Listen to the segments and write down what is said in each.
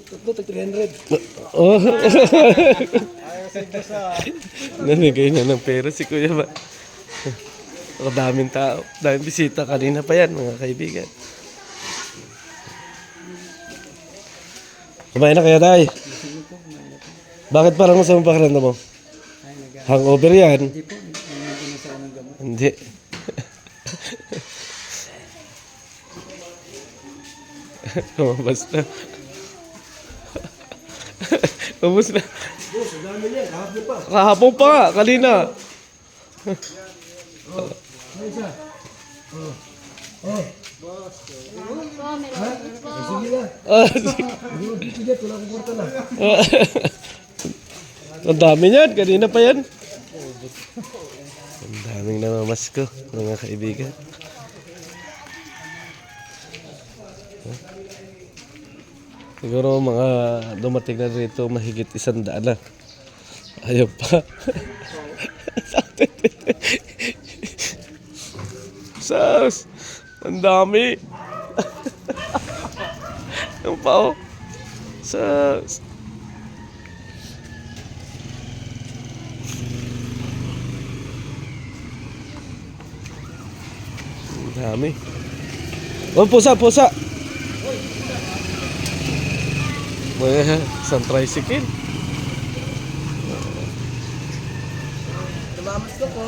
Tatlo, tag 300. Oh, Ayaw sa ito sa... namigay na ng pera si Kuya ba? Ang daming tao, daming bisita kanina pa yan mga kaibigan. Kumain na kaya tayo? Bakit parang masama pakiramdam mo? Hangover yan. Hindi po, hindi na sa unang gamot. Hindi. Lumabas na. Lumabas na. Boss, ang dami niya, kahapon pa. Kahapon pa nga, kanina. Ano isa? Sige na. Bigat, wala akong kwarta na. Ang dami niyan, kanina pa yan. Ang daming namamasko, mga kaibigan. Siguro mga dumating na rito mahigit 100 na. Ayaw pa. Sas! Ang dami! Ang pao! Sas! Ang dami. Oh, pusa! Pusa! Isang tricycle. Tumamas ko po.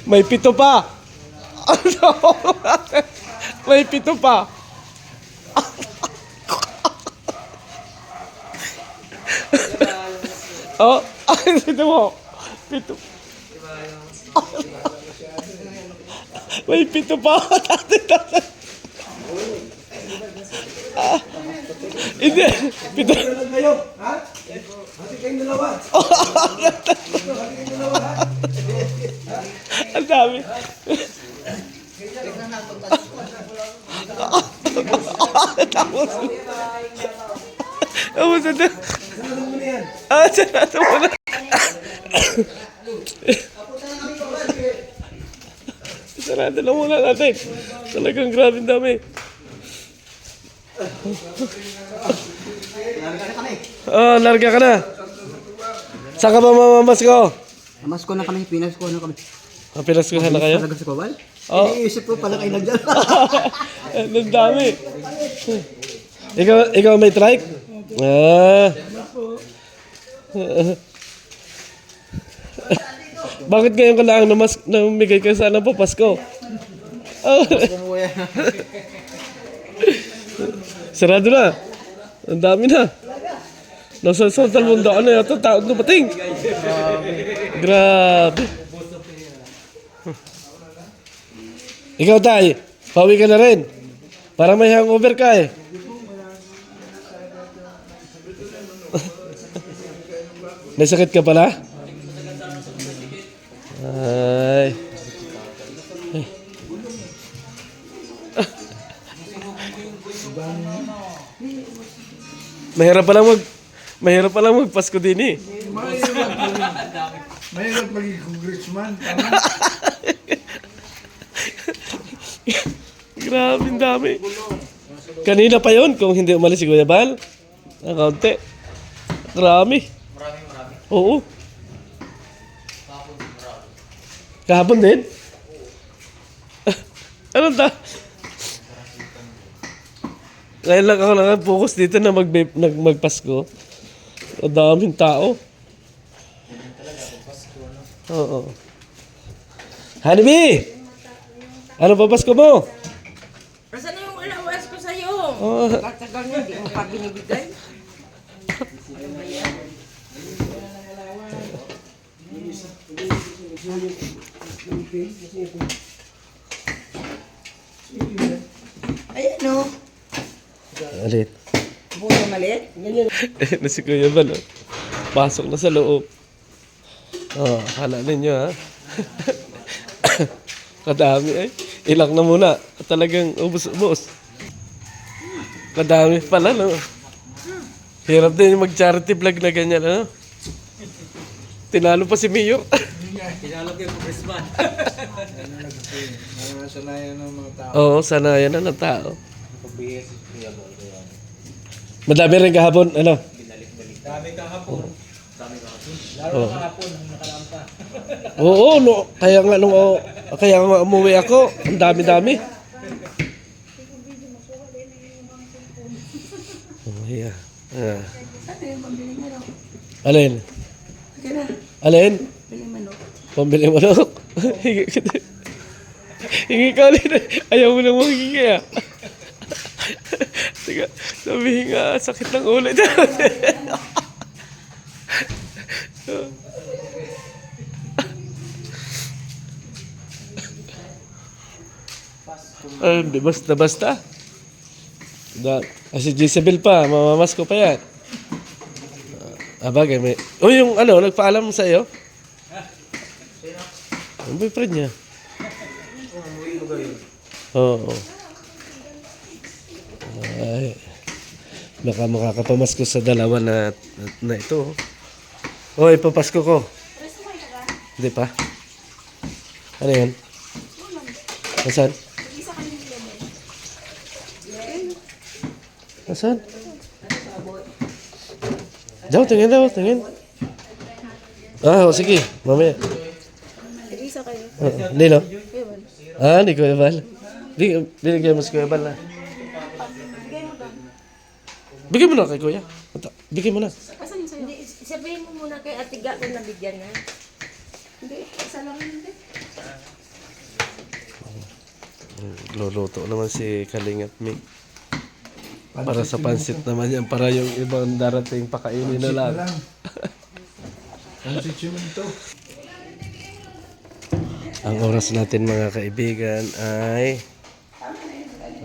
May 7 pa. May 7 pa. Oh, ay, ito mo. 7. May 7 pa. Hindi. 7. Ano lang kayo? Ha? Hati kayong dalawa. Hati kayong dalawa, ha? Ang dami. Tapos. Tapos ito. Sarado mo na yan. Sarado mo na. Sarado na muna natin. Talagang grabe ang dami. Larga ka na. Saan ka ba mamamas ko? Amas ko na kami, Pinas ko na kami. Pinas ko na kayo? Talaga sa Kowal? Oo. Iniisip ko pala kayo nandyan. Ang dami. Ikaw may trike? Bakit ngayon ka lang namigay ka sana po Pasko? Sarado na. Ang dami na. Nasa talbundaan na yata tao dumating. Grabe. Ikaw tay, pauwi ka na rin. Para may hangover ka eh. May sakit ka pala? Ay. Mahirap pa lang magpasko din eh. Mahirap maging congressman. Grabe, ang dami. Kanina pa yon kung hindi umalis si Kuya Bal. Ang kaunti. Marami. Oo. Kahapon din? Ano ta? Ngayon lang ako nakapokus dito na magpasko. Ang daming tao. Oo. Honeybee! Ano pa Pasko mo? Saan na yung allowance ko sa'yo? Oh. Tagal niya, hindi mo pa binibigay. Ayan o. Alit. Buto maliit. Na si Kuya Bal, oh. Pasok na sa loob. Oh, akala ninyo ha. Kadami eh. Ilang na muna. Talagang ubos-ubos. Kadami pala no. Hirap din yung mag-charity vlog na ganyan ano. Tinalo pa si Mayor. Tinalog yung congressman. Sanayan ng mga tao. Oo, sanayan na ng tao. Madami rin kahapon, ano? Dami kahapon. Lalo Oh. kahapon, nung nakaraan pa. Oo, no, kaya nga umuwi ako, ang dami-dami. Oh, yeah. Ah. Ano yung pambili mo, no? Alin? Sige na, Alin? bili manok. Pambili mo na. Hingi ka din. Hingi ka ulit. Ayaw mo na mo hingi ah. Sige, sabihin nga, sakit ng ulit. Ay, hindi basta-basta. Si Jezebel pa, mamamas ko pa yan. Bagay, may... Oh, yung ano, nagpaalam sa iyo? Ang boyfriend niya. Oo. Ay, baka makakapamasko sa dalawa na ito. Oh, ipapasko ko. Hindi pa. Ano yan? Nasaan? Nasaan? Daw, tingin daw, tingin. Sige, mamaya. Isa kayo. Hindi, no? Hindi ko Bal. Binigyan mo si Kuya Bal na. Bigyan mo na kay Kuya. Bigyan mo na. Asan yung sa'yo? Hindi, sabihin mo muna kay Ate Ga kung nabigyan na. Hindi, isa lang hindi. Luluto naman si Kalingap Mi. Para sa pansit naman yan. Para yung ibang darating pakainin na lang. Pansit siminto. Ang oras natin mga kaibigan ay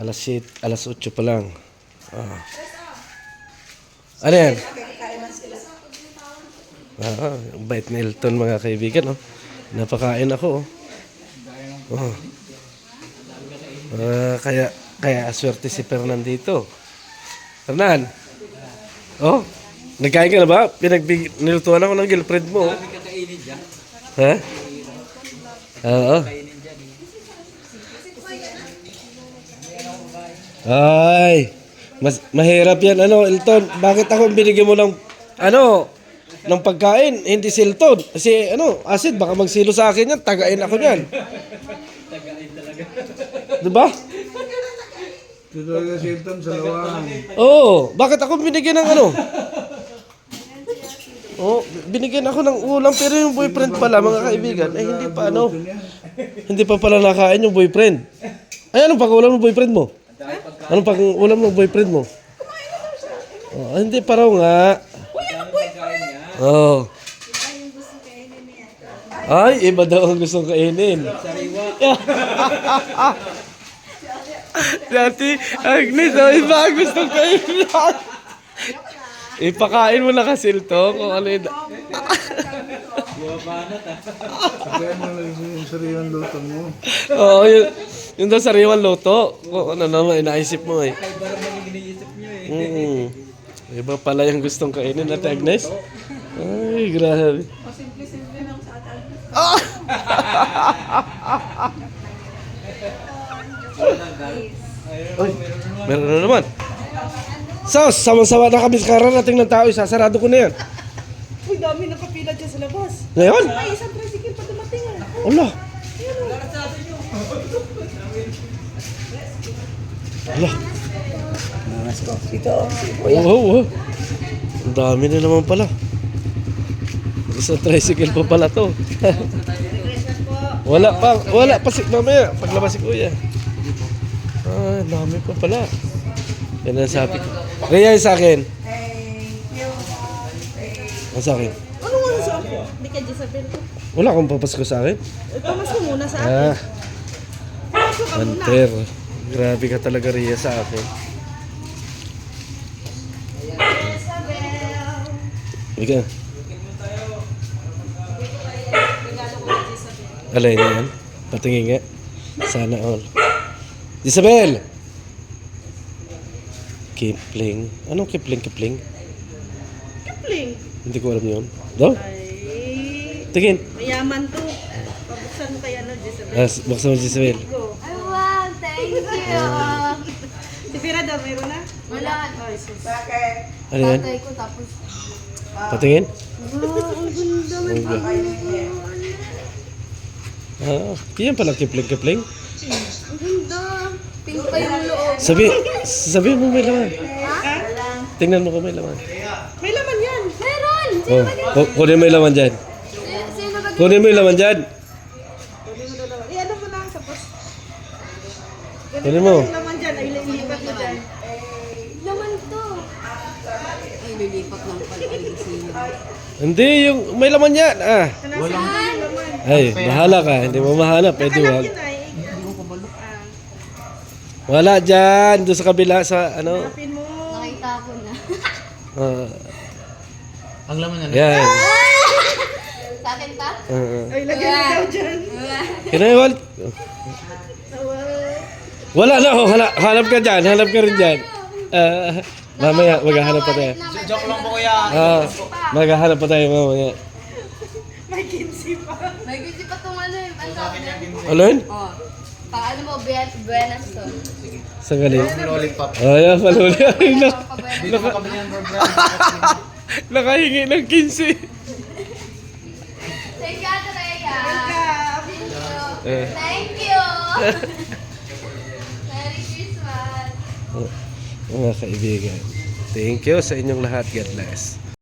alas 8 pa lang. Ano yan? Ang bait ni Elton mga kaibigan. Oh. Napakain ako. Oh. Kaya aswerte si Fernan dito. Fernan? Oh? Nagkain ka na ba? Nilutuan ako ng girlfriend mo. Ha? Oo. Ay, mahirap yan. Ano, Elton, bakit ako binigyan mo ng, ng pagkain? Hindi si Elton. Kasi, acid, baka magsilo sa akin yan. Tagain ako yan. Diba? Ito talaga si Hilton sa lawangan. Oo, bakit ako binigyan ng Oh, binigyan ako ng ulam pero yung boyfriend pala mga kaibigan ay hindi pa hindi pa pala nakain yung boyfriend. Ay anong pag-ulam ng boyfriend mo? Anong pag-ulam ng boyfriend mo? Oh, hindi pa raw nga. Oh. Ay, iba daw ang gustong kainin. Dati, Agnes, iba ang gustong kainin. Ipakain mo na kasi ito kung ano yun. Kaya mo lang yung sariwang luto mo. Oo, yun daw sariwang luto. Kung ano naman, inaisip mo eh. Iba pala yung gustong kainin natin, Agnes. Ay, grabe. Simple-simple lang sa atal. Ay, meron na naman. Sama-sama na kami sa kararating ng tao. Isasarado ko na yan. Uy, dami nakapila dyan sa labas. Ngayon? Ay, isang tricycle pa dumating ah. Ala. Ala. Dito. Oo. Ang dami na naman pala. Isang tricycle pa pala to. Wala pa si mamaya. Paglabas si Kuya. Ang dami pa pala. Yan ang sabi ko. Kaya yung sa akin. Ang sa akin. Ano nga sa ako? Hindi ka Jezebel ko. Wala akong papasko sa akin. Pamas mo muna sa akin. Hunter. Grabe ka talaga Rhea sa akin. Ika. Alay na yan. Patingin nga. Sana all. Isabel! Kipling. Anong Kipling? Kipling. Hindi ko alam yun. Daw? Ay, Tingin. mayaman to. Pabuksan mo kaya na Jezebel. Buksan mo si Isabel. Go. Wow, thank you. Si Pira daw, meron na? Wala. Bakit? Ano yan? Tatay ko tapos. Patingin? Ang ganda. Yan pala kipling-kipling. Ang ganda. Pink pa yung loob. Sabi mo may laman. Tingnan mo kung may laman. May laman yan. Meron! Oh, kunin mo yung laman dyan. Sino ba? Kunin mo yung laman dyan. Ano mo lang sa post? Kunin mo. Laman dyan, ay ilipat mo dyan. Laman to. Ay, lilipat lang pala. Hindi, yung may laman yan. Ay, bahala ka. Hindi mo mahanap. Pwede wag. Wala dyan. Doon sa kabila sa ano. Nakita ko na. ah, Ang laman na yan. Sa akin ta? Ay, lagyan mo daw dyan. Kinaiwal. Wala na. Oh, hanap ka dyan. Hanap ka rin dyan. Mamaya, maghahanap pa tayo. Joke lang po kuya. Maghahanap pa tayo mamaya. May kinsi pa itong ano eh. Ang sabi niya. Ano yun? Oh. Paano mo, Buenas to. Saan galing? Lollipop. Ayan, paluli. Dito ka kabili ng bro. Nakahingi ng 15. Thank you, Ate Rhea. Eh. Thank you. Merry Christmas. Mga kaibigan, thank you sa inyong lahat. God bless.